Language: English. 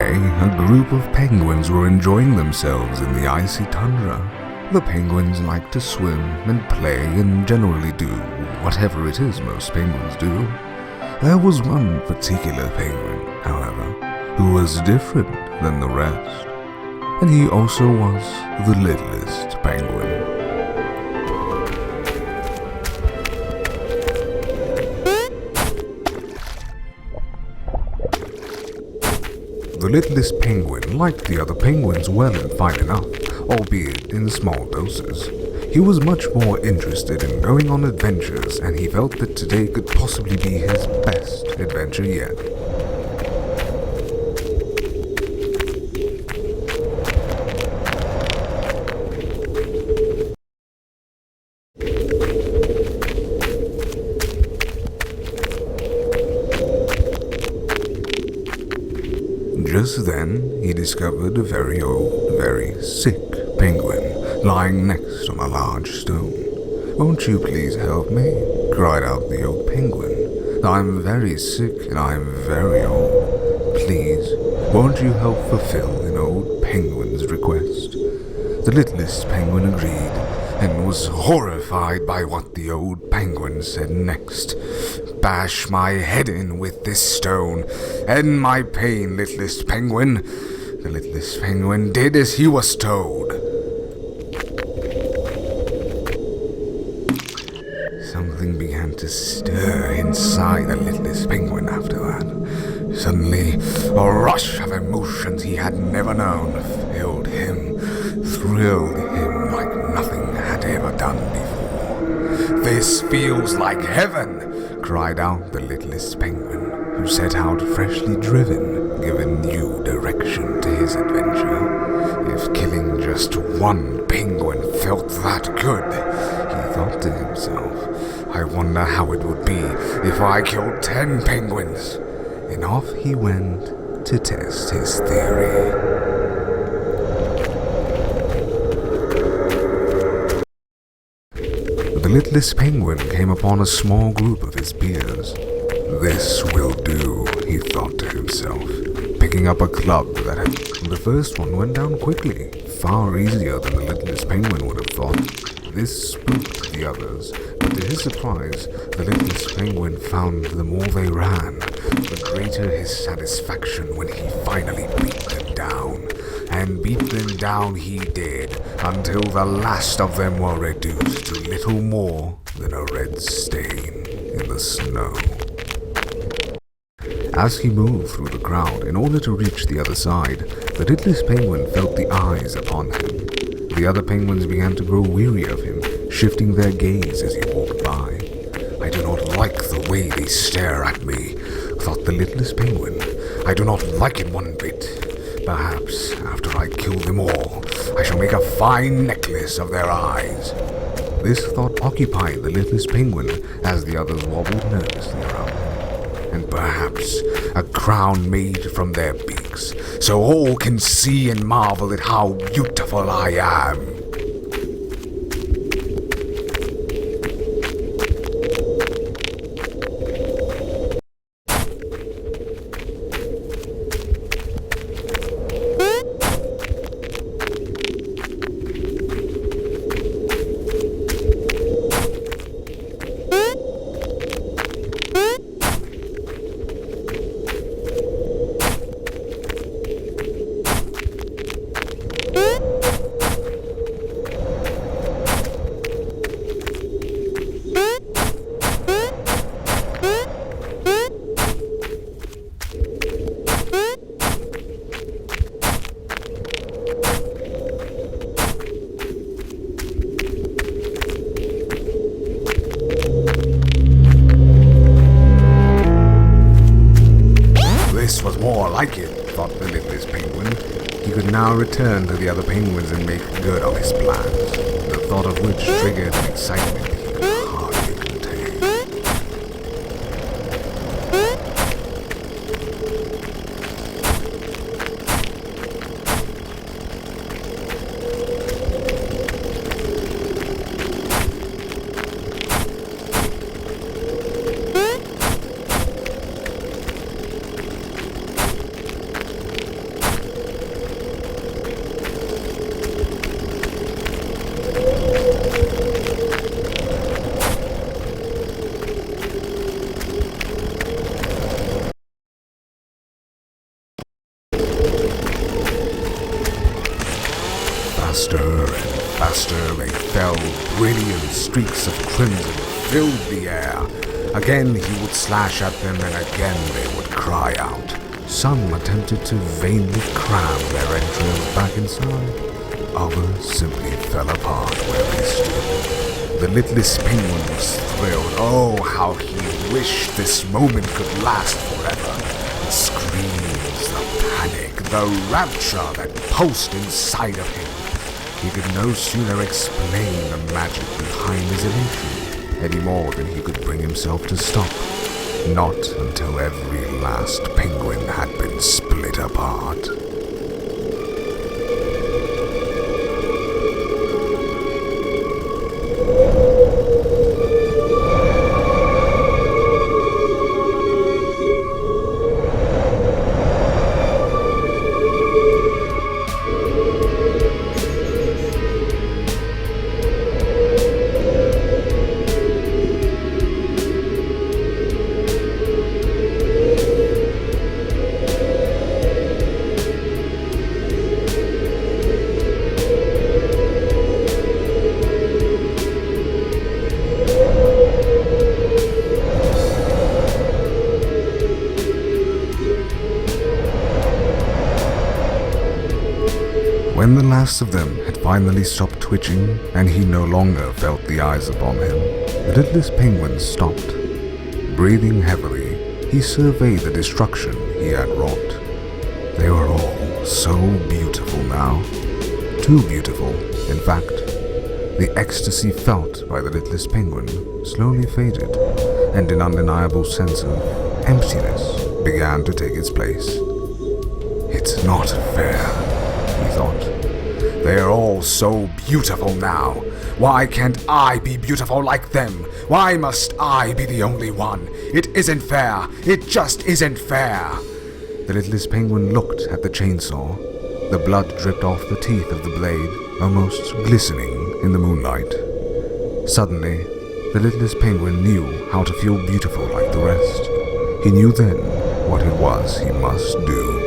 A group of penguins were enjoying themselves in the icy tundra. The penguins like to swim and play and generally do whatever it is most penguins do. There was one particular penguin, however, who was different than the rest, and he also was the littlest penguin. The littlest penguin liked the other penguins well and fine enough, albeit in small doses. He was much more interested in going on adventures, and he felt that today could possibly be his best adventure yet. Just then, he discovered a very old, very sick penguin lying next on a large stone. "Won't you please help me?" cried out the old penguin. "I'm very sick and I'm very old. Please, won't you help fulfill an old penguin's request?" The littlest penguin agreed, and was horrified by what the old penguin said next. "Bash my head in with this stone. End my pain, littlest penguin." The littlest penguin did as he was told. Something began to stir inside the littlest penguin after that. Suddenly, a rush of emotions he had never known filled him, thrilled him like nothing had ever done before. "This feels like heaven!" cried out the littlest penguin, who set out freshly driven, giving new direction to his adventure. If killing just one penguin felt that good, he thought to himself, "I wonder how it would be if I killed 10 penguins." And off he went to test his theory. The littlest penguin came upon a small group of his peers. "This will do," he thought to himself, picking up a club that had... The first one went down quickly, far easier than the littlest penguin would have thought. This spooked the others, but to his surprise, the littlest penguin found the more they ran, the greater his satisfaction when he finally beat them down. And beat them down he did, until the last of them were reduced to little more than a red stain in the snow. As he moved through the crowd in order to reach the other side, the littlest penguin felt the eyes upon him. The other penguins began to grow weary of him, shifting their gaze as he walked by. "I do not like the way they stare at me," thought the littlest penguin. "I do not like it one bit. Perhaps, after I kill them all, I shall make a fine necklace of their eyes." This thought occupied the littlest penguin as the others wobbled nervously around him. "And perhaps a crown made from their beaks, so all can see and marvel at how beautiful I am." This was more like it, thought the littlest penguin. He could now return to the other penguins and make good on his plans, the thought of which triggered an excitement he could hardly contain. million streaks of crimson filled the air. Again he would slash at them, and again they would cry out. Some attempted to vainly cram their entrails back inside. Others simply fell apart where they stood. The Littlest Penguin was thrilled. Oh, how he wished this moment could last forever. The screams, the panic, the rapture that pulsed inside of him. He could no sooner explain the magic behind his elation, any more than he could bring himself to stop. Not until every last penguin had been split apart. When the last of them had finally stopped twitching, and he no longer felt the eyes upon him, the Littlest Penguin stopped. Breathing heavily, he surveyed the destruction he had wrought. They were all so beautiful now. Too beautiful, in fact. The ecstasy felt by the Littlest Penguin slowly faded, and an undeniable sense of emptiness began to take its place. It's not fair, he thought. They are all so beautiful now. Why can't I be beautiful like them? Why must I be the only one? It isn't fair. It just isn't fair. The Littlest Penguin looked at the chainsaw. The blood dripped off the teeth of the blade, almost glistening in the moonlight. Suddenly, the Littlest Penguin knew how to feel beautiful like the rest. He knew then what it was he must do.